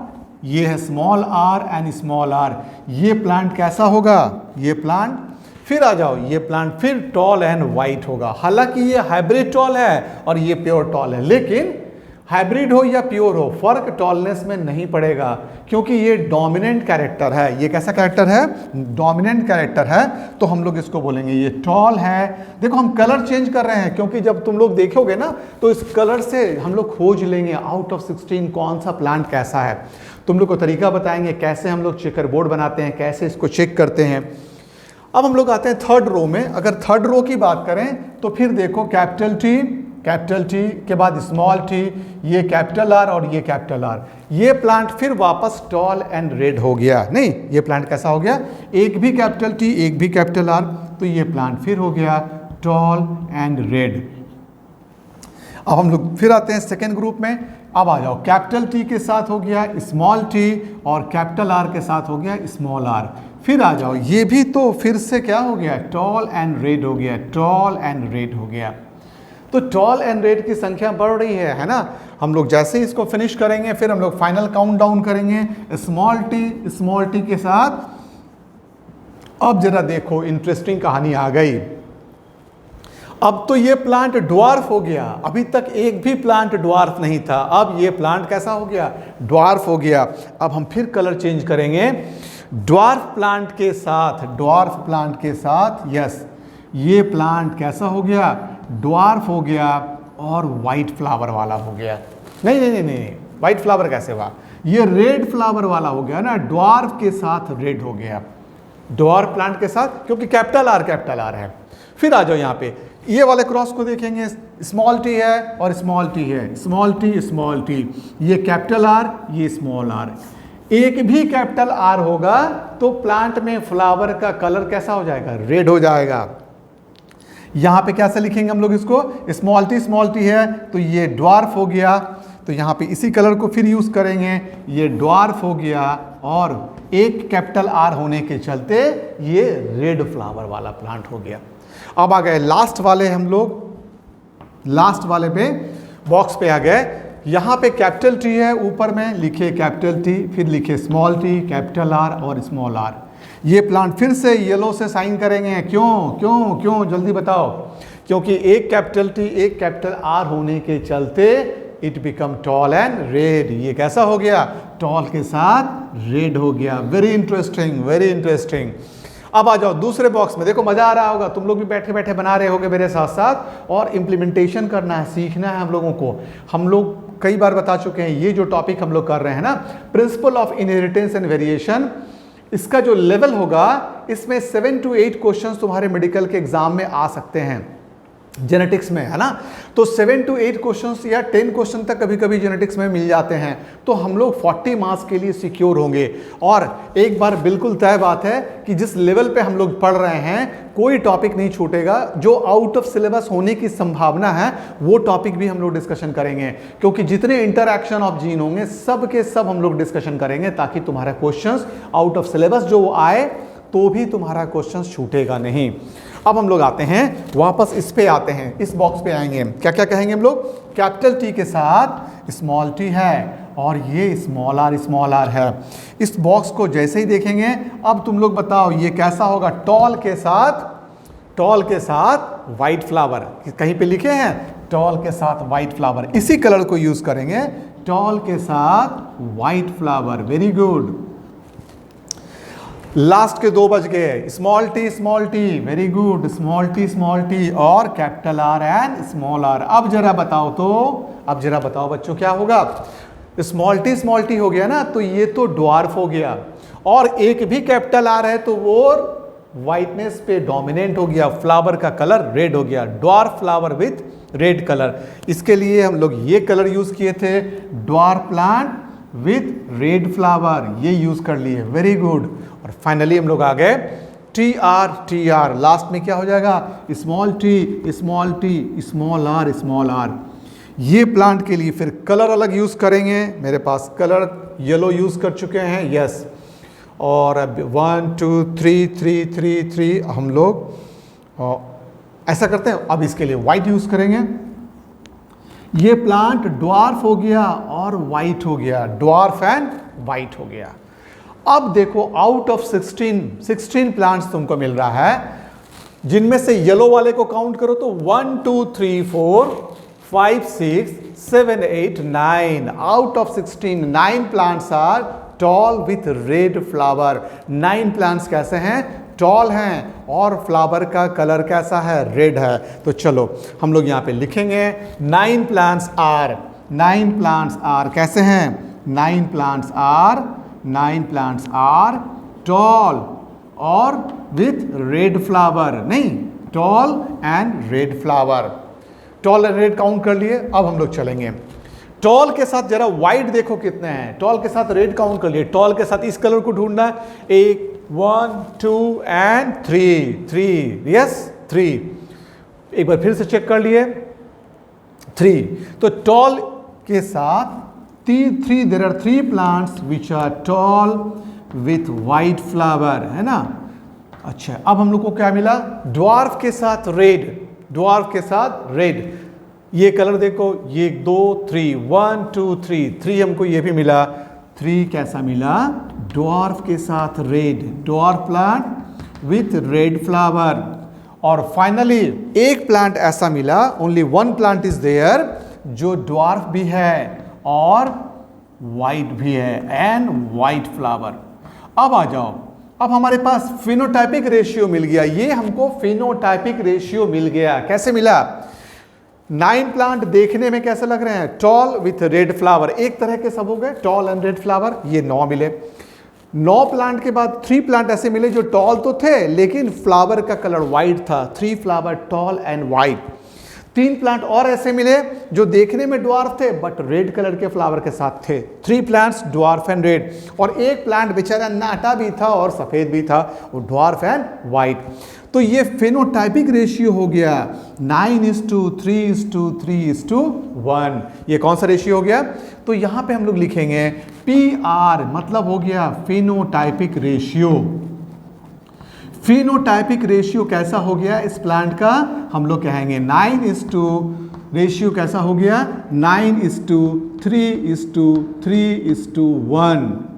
S1: ये है small R and small R, ये प्लांट कैसा होगा, ये प्लांट, फिर आ जाओ ये प्लांट फिर टॉल एंड वाइट होगा। हालांकि ये हाइब्रिड टॉल है और ये प्योर टॉल है, लेकिन हाइब्रिड हो या प्योर हो फर्क टॉलनेस में नहीं पड़ेगा, क्योंकि ये डोमिनेंट कैरेक्टर है। ये कैसा कैरेक्टर है, डोमिनेंट कैरेक्टर है, तो हम लोग इसको बोलेंगे ये टॉल है। देखो हम कलर चेंज कर रहे हैं, क्योंकि जब तुम लोग देखोगे ना तो इस कलर से हम लोग खोज लेंगे आउट ऑफ 16 कौन सा प्लांट कैसा है। तुम लोग को तरीका बताएंगे कैसे हम लोग चेकर बोर्ड बनाते हैं, कैसे इसको चेक करते हैं। अब हम लोग आते हैं थर्ड रो में। अगर थर्ड रो की बात करें तो फिर देखो कैपिटल टी के बाद स्मॉल टी, ये कैपिटल आर और ये कैपिटल आर, ये प्लांट फिर वापस टॉल एंड रेड हो गया। नहीं, ये प्लांट कैसा हो गया, एक भी कैपिटल टी एक भी कैपिटल आर, तो ये प्लांट फिर हो गया टॉल एंड रेड। अब हम लोग फिर आते हैं सेकेंड ग्रुप में, अब आ जाओ, कैपिटल टी के साथ हो गया स्मॉल टी और कैपिटल आर के साथ हो गया स्मॉल आर। फिर आ जाओ, ये भी तो फिर से क्या हो गया, टॉल एंड रेड हो गया, टॉल एंड रेड हो गया। तो टॉल एंड रेड की संख्या बढ़ रही है ना। हम लोग जैसे ही इसको फिनिश करेंगे फिर हम लोग फाइनल काउंट डाउन करेंगे स्मॉल टी के साथ। अब जरा देखो, इंटरेस्टिंग कहानी आ गई। अब तो ये प्लांट ड्वार्फ हो गया, अभी तक एक भी प्लांट ड्वार्फ नहीं था, अब ये प्लांट कैसा हो गया, ड्वार्फ हो गया। अब हम फिर कलर चेंज करेंगे, ड्वार्फ प्लांट के साथ, यस, ये प्लांट कैसा हो गया, ड्वार्फ हो गया और वाइट फ्लावर वाला हो गया। नहीं, वाइट फ्लावर कैसे हुआ, ये रेड फ्लावर वाला हो गया ना, ड्वार्फ के साथ रेड हो गया, ड्वार्फ प्लांट के साथ, क्योंकि कैपिटल आर है। फिर आ जाओ यहाँ पे, ये वाले क्रॉस को देखेंगे, स्मॉल टी है और स्मॉल टी है, स्मॉल टी, ये कैपिटल आर, ये स्मॉल आर। एक भी कैपिटल आर होगा तो प्लांट में फ्लावर का कलर कैसा हो जाएगा, रेड हो जाएगा। यहां पे कैसे लिखेंगे हम लोग इसको, स्मॉल टी है तो ये ड्वार्फ हो गया, तो यहां पे इसी कलर को फिर यूज करेंगे, ये ड्वार्फ हो गया और एक कैपिटल आर होने के चलते ये रेड फ्लावर वाला प्लांट हो गया। अब आ गए लास्ट वाले, हम लोग लास्ट वाले पे बॉक्स पे आ गए। यहाँ पे कैपिटल टी है, ऊपर में लिखे कैपिटल टी, फिर लिखे स्मॉल टी, कैपिटल आर और स्मॉल आर। ये प्लांट फिर से येलो से साइन करेंगे, क्यों जल्दी बताओ, क्योंकि एक कैपिटल टी एक कैपिटल आर होने के चलते it become tall and red. ये कैसा हो गया, टॉल के साथ रेड हो गया। Very interesting. अब आ जाओ दूसरे बॉक्स में, देखो मजा आ रहा होगा, तुम लोग भी बैठे बैठे बना रहे होगे मेरे साथ साथ, और इम्प्लीमेंटेशन करना है, सीखना है हम लोगों को। हम लोग कई बार बता चुके हैं, ये जो टॉपिक हम लोग कर रहे हैं ना, principle of inheritance and variation, इसका जो लेवल होगा इसमें 7 to 8 क्वेश्चंस तुम्हारे मेडिकल के एग्जाम में आ सकते हैं, जेनेटिक्स में, है ना। तो 7 to 8 क्वेश्चंस या 10 क्वेश्चन तक कभी कभी जेनेटिक्स में मिल जाते हैं, तो हम लोग 40 मार्क्स के लिए सिक्योर होंगे। और एक बार बिल्कुल तय बात है कि जिस लेवल पे हम लोग पढ़ रहे हैं कोई टॉपिक नहीं छूटेगा, जो आउट ऑफ सिलेबस होने की संभावना है वो टॉपिक भी हम लोग डिस्कशन करेंगे, क्योंकि जितने इंटरैक्शन ऑफ जीन होंगे सब के सब हम लोग डिस्कशन करेंगे, ताकि तुम्हारा क्वेश्चंस आउट ऑफ सिलेबस जो आए तो भी तुम्हारा क्वेश्चन छूटेगा नहीं। अब हम लोग आते हैं वापस इस पे आते हैं, इस बॉक्स पे आएंगे, क्या क्या कहेंगे हम लोग, कैपिटल टी के साथ स्मॉल टी है और ये स्मॉल आर है। इस बॉक्स को जैसे ही देखेंगे, अब तुम लोग बताओ ये कैसा होगा, टॉल के साथ वाइट फ्लावर, कहीं पे लिखे हैं टॉल के साथ वाइट फ्लावर, इसी कलर को यूज करेंगे, टॉल के साथ white flower. Very good. Last के 2 बज गए, small T, very good, small T और capital R and small R. अब जरा बताओ बच्चों क्या होगा, स्मॉल टी हो गया ना, तो ये तो ड्वार्फ हो गया, और एक भी कैपिटल आर है तो वो वाइटनेस पे डोमिनेंट हो गया, फ्लावर का कलर रेड हो गया, dwarf flower with red colour. इसके लिए हम लोग ये कलर यूज किए थे, dwarf plant with red flower, ये यूज कर लिए। Very good. और फाइनली हम लोग आ गए टी आर, लास्ट में क्या हो जाएगा, स्मॉल टी, स्मॉल आर। ये प्लांट के लिए फिर कलर अलग यूज करेंगे, मेरे पास कलर येलो यूज कर चुके हैं, यस। और अब 1 2 3 हम लोग ऐसा करते हैं, अब इसके लिए व्हाइट यूज करेंगे। ये प्लांट ड्वार्फ हो गया और वाइट हो गया, ड्वार्फ एंड वाइट हो गया। अब देखो आउट ऑफ 16 प्लांट्स तुमको मिल रहा है, जिनमें से येलो वाले को काउंट करो तो 1 2 3 4 5 6 7 8 9 out of 16 9 plants are tall with red flower. 9 plants कैसे हैं, टॉल हैं, और फ्लावर का कलर कैसा है, रेड है। तो चलो हम लोग यहाँ पे लिखेंगे 9 प्लांट्स आर कैसे हैं, 9 प्लांट्स आर टॉल और विथ रेड फ्लावर, नहीं tall and red flower. Tall and red count कर लिए। अब हम लोग चलेंगे टॉल के साथ, जरा वाइट देखो कितने हैं, टॉल के साथ रेड काउंट कर लिए, टॉल के साथ इस कलर को ढूंढना है, 1 1 2 एंड 3 यस 3। एक बार फिर से चेक कर लिए 3। तो टॉल के साथ there are 3 plants which are tall with white flower, है ना। अच्छा, अब हम लोग को क्या मिला? ड्वार्फ के साथ रेड, ड्वार्फ के साथ रेड। ये कलर देखो, ये 2 3 1 2 3 हमको ये भी मिला। 3 कैसा मिला? ड्वार्फ के साथ red, dwarf plant with red flower. और फाइनली एक प्लांट ऐसा मिला, ओनली 1 प्लांट इज देयर, जो ड्वार्फ भी है और वाइट भी है, एंड वाइट फ्लावर। अब आ जाओ, अब हमारे पास फिनोटाइपिक रेशियो मिल गया। ये हमको फिनोटाइपिक रेशियो मिल गया। कैसे मिला? 9 प्लांट देखने में कैसे लग रहे हैं? टॉल विथ रेड फ्लावर, एक तरह के सब हो गए, टॉल एंड रेड फ्लावर। ये 9 मिले। 9 प्लांट के बाद 3 प्लांट ऐसे मिले जो टॉल तो थे लेकिन फ्लावर का कलर वाइट था। 3 flower tall and white. 3 plant और ऐसे मिले जो देखने में ड्वार्फ थे बट रेड कलर के फ्लावर के साथ थे। 3 प्लांट्स ड्वार्फ एंड रेड। और एक प्लांट बेचारा नाटा भी था और सफेद भी था, वो ड्वार्फ एंड वाइट। तो ये फिनोटाइपिक रेशियो हो गया 9:3:3:1। ये कौन सा रेशियो हो गया? तो यहां पे हम लोग लिखेंगे PR, मतलब हो गया फिनोटाइपिक रेशियो। फिनोटाइपिक रेशियो कैसा हो गया इस प्लांट का? हम लोग कहेंगे 9:, रेशियो कैसा हो गया? 9:3:3:1।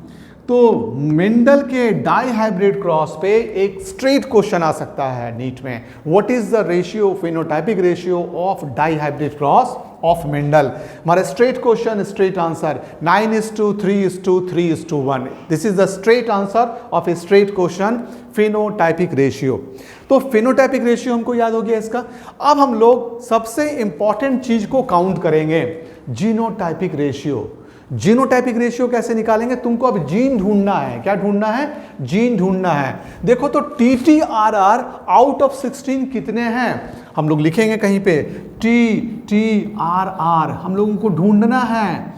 S1: तो मेंडल के डाई हाइब्रिड क्रॉस पे एक स्ट्रेट क्वेश्चन आ सकता है नीट में। What is the ratio, phenotypic ratio of dihybrid cross of Mendel? हमारा straight question, straight answer 9:3:3:1। This is the straight answer of a straight question, phenotypic ratio. तो फिनोटाइपिक रेशियो हमको याद हो गया इसका। अब हम लोग सबसे इंपॉर्टेंट चीज को काउंट करेंगे, जीनोटाइपिक रेशियो। जीनोटाइपिक रेशियो कैसे निकालेंगे? तुमको अब जीन ढूंढना है। क्या ढूंढना है? जीन ढूंढना है। देखो तो TTRR आउट ऑफ 16 कितने हैं? हम लोग लिखेंगे कहीं पे TTRR हम लोगों को ढूंढना है।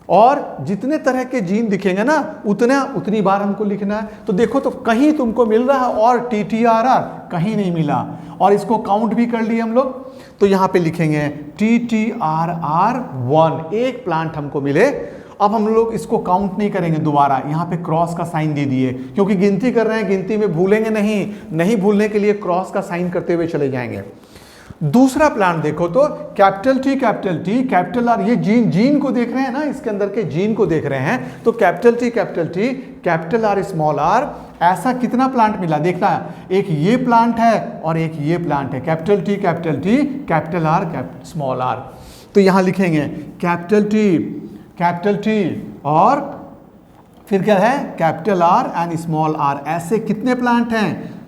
S1: और जितने तरह के जीन दिखेंगे ना उतनी बार हमको लिखना है। तो देखो तो कहीं तुमको मिल रहा है और TTRR कहीं नहीं मिला, और इसको काउंट भी कर लिए हम लोग। तो यहां पे लिखेंगे TTRR1, एक प्लांट हमको मिले। अब हम लोग इसको काउंट नहीं करेंगे दोबारा, यहां पे क्रॉस का साइन दे दिए, क्योंकि गिनती कर रहे हैं, गिनती में भूलेंगे नहीं भूलने के लिए क्रॉस का साइन करते हुए चले जाएंगे। दूसरा प्लांट देखो तो कैपिटल T कैपिटल R, ये जीन को देख रहे हैं ना, इसके अंदर के जीन को देख रहे हैं। तो capital T capital R small r, ऐसा कितना प्लांट मिला? देखना, एक ये प्लांट है और एक ये प्लांट है। Capital T capital R small r। तो यहां लिखेंगे कैपिटल T और फिर क्या है? Capital R and small r। ऐसे कितने प्लांट हैं?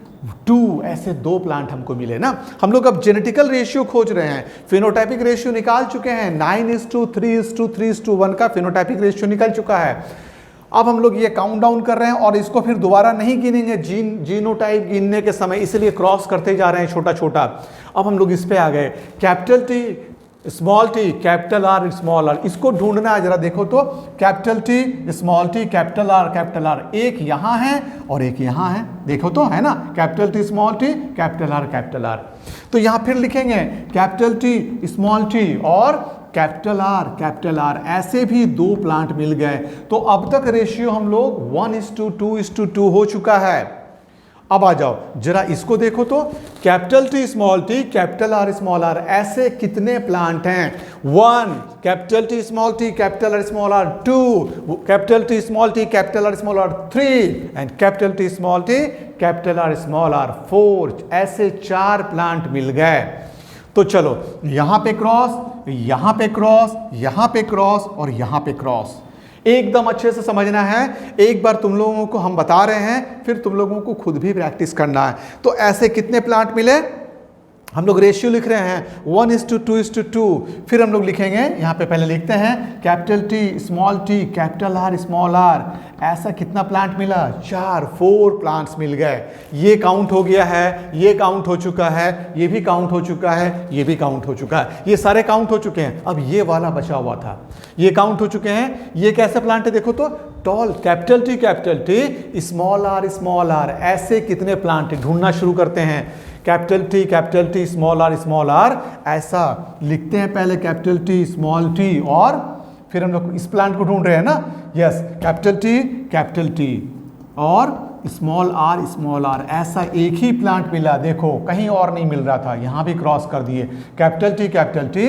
S1: 2, ऐसे 2 प्लांट हमको मिले ना। हम लोग अब जेनेटिकल रेशियो खोज रहे हैं। फिनोटाइपिक रेशियो निकाल चुके हैं, 9:3:3:1 का फिनोटाइपिक रेशियो निकल चुका है। अब हम लोग ये काउंट डाउन कर रहे हैं और इसको फिर दोबारा नहीं गिनेंगे जीनोटाइप गिनने के समय, इसलिए क्रॉस करते जा रहे हैं छोटा छोटा। अब हम लोग इस पे आ गए, capital T small t capital R small r, इसको ढूंढना है। जरा देखो तो capital T small t capital R, एक यहाँ है और एक यहाँ है, देखो तो है ना, capital T small t capital R। तो यहाँ फिर लिखेंगे कैपिटल T स्मॉल t और कैपिटल R, ऐसे भी 2 प्लांट मिल गए। तो अब तक रेशियो हम लोग 1:2:2 हो चुका है। अब आ जाओ जरा इसको देखो तो capital T small t capital R small r, ऐसे कितने प्लांट हैं? 1 capital T small t capital R small r, 2 capital T small t capital R small r, 3 and capital T small t capital R small r, 4। ऐसे 4 प्लांट मिल गए। तो चलो यहां पे क्रॉस, यहां पे क्रॉस, यहां पे क्रॉस और यहां पे क्रॉस, एकदम अच्छे से समझना है। एक बार तुम लोगों को हम बता रहे हैं, फिर तुम लोगों को खुद भी प्रैक्टिस करना है। तो ऐसे कितने प्लांट मिले? हम लोग रेशियो लिख रहे हैं 1:2:2। फिर हम लोग लिखेंगे, यहाँ पे पहले लिखते हैं capital T small t capital R small r, ऐसा कितना प्लांट मिला? 4 प्लांट्स मिल गए। ये काउंट हो गया है, ये काउंट हो चुका है, ये भी काउंट हो चुका है, ये भी काउंट हो चुका है, ये सारे काउंट हो चुके हैं। अब ये वाला बचा हुआ था, ये काउंट हो चुके हैं। ये कैसे प्लांट है देखो तो, toll capital T small r, ऐसे कितने प्लांट है? ढूंढना शुरू करते हैं। कैपिटल T स्मॉल r, ऐसा लिखते हैं पहले कैपिटल T स्मॉल t और फिर हम लोग इस प्लांट को ढूंढ रहे हैं ना, यस, कैपिटल टी और स्मॉल आर, ऐसा एक ही प्लांट मिला, देखो कहीं और नहीं मिल रहा था, यहां भी क्रॉस कर दिए, कैपिटल टी।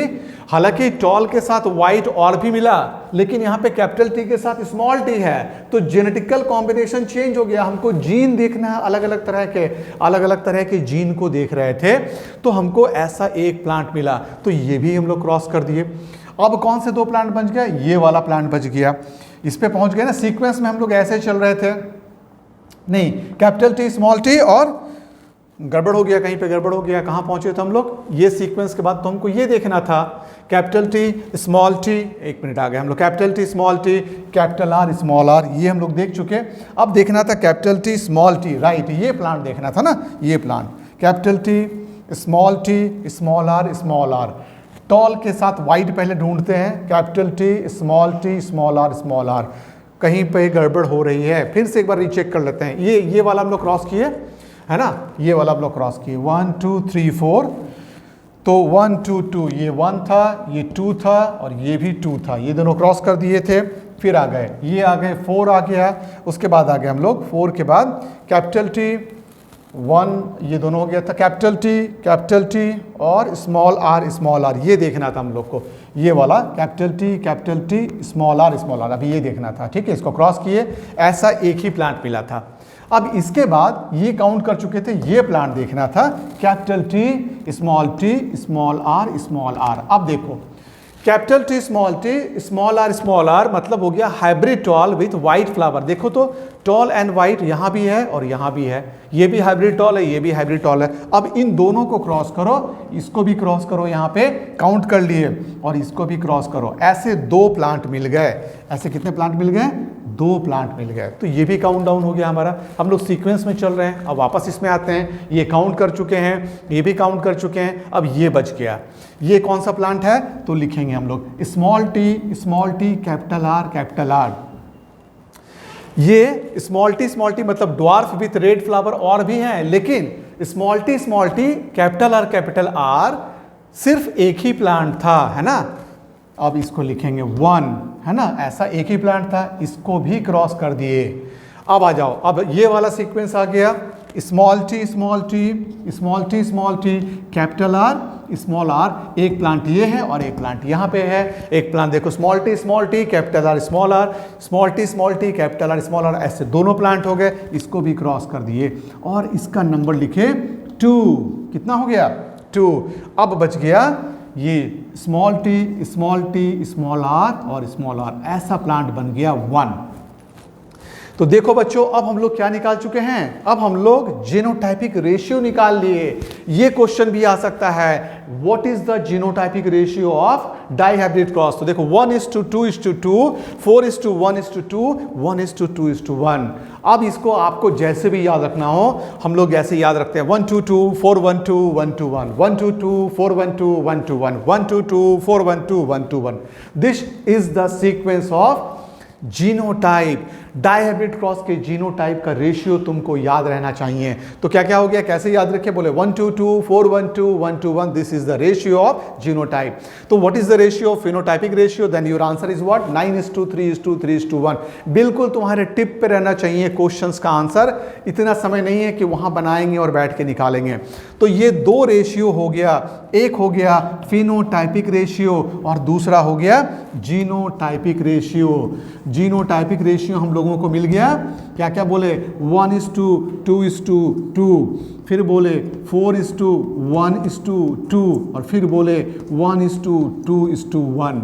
S1: हालांकि टॉल के साथ वाइट और भी मिला, लेकिन यहां पे कैपिटल टी के साथ स्मॉल टी है, तो जेनेटिकल कॉम्बिनेशन चेंज हो गया। हमको जीन देखना है, अलग अलग तरह के जीन को देख रहे थे, तो हमको ऐसा एक प्लांट मिला, तो ये भी हम लोग क्रॉस कर दिए। अब कौन से दो प्लांट बच गया, ये वाला प्लांट बच गया, इस पे पहुंच गए ना। सीक्वेंस में हम लोग ऐसे चल रहे थे, नहीं, कैपिटल टी स्मॉल टी और गड़बड़ हो गया, कहीं पे गड़बड़ हो गया, कहाँ पहुंचे थे हम लोग, ये सीक्वेंस के बाद तो हमको ये देखना था, कैपिटल टी स्मॉल टी, एक मिनट आ गए हम लोग, capital T small T, capital R small R, ये हम लोग देख चुके। अब देखना था capital T small T, right, ये प्लांट देखना था ना, ये plant capital T small R. Tall के साथ वाइट पहले ढूंढते हैं, कैपिटल टी स्मॉल आर, कहीं पे गड़बड़ हो रही है, फिर से एक बार रीचेक कर लेते हैं। ये वाला हम लोग क्रॉस किए है ना, ये वाला हम लोग क्रॉस किए, 1 2 3 4, तो 1 2 2, ये 1 था, ये 2 था और ये भी 2 था, ये दोनों क्रॉस कर दिए थे। फिर आ गए, ये आ गए 4 आ गया, उसके बाद आ गए हम लोग 4 के बाद कैपिटल टी 1, ये दोनों हो गया था, कैपिटल टी और स्मॉल आर, ये देखना था हम लोग को, ये वाला कैपिटल टी स्मॉल आर, अभी ये देखना था, ठीक है, इसको क्रॉस किए, ऐसा एक ही प्लांट मिला था। अब इसके बाद ये काउंट कर चुके थे, ये प्लांट देखना था, कैपिटल टी स्मॉल आर। अब देखो, कैपिटल टी स्मॉल आर मतलब हो गया hybrid tall with white flower. देखो तो टॉल एंड वाइट यहाँ भी है और यहाँ भी है, ये भी हाइब्रिड टॉल है, ये भी हाइब्रिड टॉल है। अब इन दोनों को क्रॉस करो, इसको भी क्रॉस करो, यहाँ पे काउंट कर लिए, और इसको भी क्रॉस करो, ऐसे 2 प्लांट मिल गए। ऐसे कितने प्लांट मिल गए, 2 प्लांट मिल गए, तो ये भी काउंट डाउन हो गया हमारा। हम लोग सीक्वेंस में चल रहे हैं, अब वापस इसमें आते हैं, ये काउंट कर चुके हैं, ये भी काउंट कर चुके हैं, अब ये बच गया। ये कौन सा प्लांट है, तो लिखेंगे हम लोग स्मॉल टी कैपिटल आर। ये स्मॉल टी मतलब ड्वार्फ विथ रेड फ्लावर और भी हैं, लेकिन स्मॉल टी कैपिटल आर सिर्फ एक ही प्लांट था, है ना। अब इसको लिखेंगे 1, है ना, ऐसा एक ही प्लांट था, इसको भी क्रॉस कर दिए। अब आ जाओ, अब ये वाला सीक्वेंस आ गया, small T capital R small R, एक प्लांट ये है और एक प्लांट यहाँ पे है। एक प्लांट देखो, small T capital R small T capital R small R, ऐसे दोनों प्लांट हो गए, इसको भी क्रॉस कर दिए और इसका नंबर लिखे 2। कितना हो गया, 2। अब बच गया ये स्मॉल टी स्मॉल आर और स्मॉल आर, ऐसा प्लांट बन गया 1। तो देखो बच्चों, अब हम लोग क्या निकाल चुके हैं, अब हम लोग जीनोटाइपिक रेशियो निकाल लिए। ये क्वेश्चन भी आ सकता है, what is the genotypic ratio of dihybrid cross. तो देखो 1:2:2, 4:1:2, 1:2:1। अब इसको आपको जैसे भी याद रखना हो, हम लोग ऐसे याद रखते हैं, 1:2:2, 4:1:2, 1:1, 1:2:2, 4:1:2, 1:1, 1:2:2, 4:1:2, 1:1। This is the sequence of genotype. Dihybrid cross के जीनोटाइप का रेशियो तुमको याद रहना चाहिए। तो क्या क्या हो गया, कैसे याद रखे, बोले 1:2:2, 4:1:2, 1:1, this is the ratio of genotype. तो what is the ratio of phenotypic ratio, then your answer is what, 9:3:3:1। बिल्कुल तुम्हारे टिप पे रहना चाहिए क्वेश्चंस का आंसर, इतना समय नहीं है कि वहां बनाएंगे और बैठ के निकालेंगे। तो ये 2 रेशियो हो गया, एक हो गया फिनोटाइपिक रेशियो और दूसरा हो गया जीनोटाइपिक रेशियो। जीनोटाइपिक रेशियो हम लोगों को मिल गया, क्या क्या बोले, 1:2:2, फिर बोले 4:1:2 और फिर बोले 1:2:1।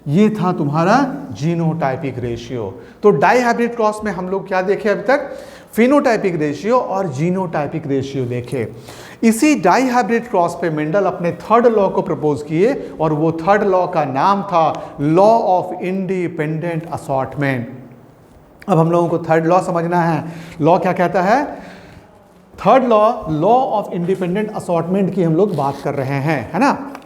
S1: ये था तुम्हारा जीनोटाइपिक रेशियो। तो डाइहाइब्रिड क्रॉस में हम लोग क्या देखे अभी तक, फिनोटाइपिक रेशियो और जीनोटाइपिक रेशियो देखे। इसी डाइहाइब्रिड क्रॉस पे मेंडल अपने 3rd लॉ को प्रपोज किए और वो 3rd लॉ का नाम था लॉ ऑफ इंडिपेंडेंट असॉर्टमेंट। अब हम लोगों को 3rd लॉ समझना है। लॉ क्या कहता है, 3rd law of independent assortment की हम लोग बात कर रहे हैं, है ना।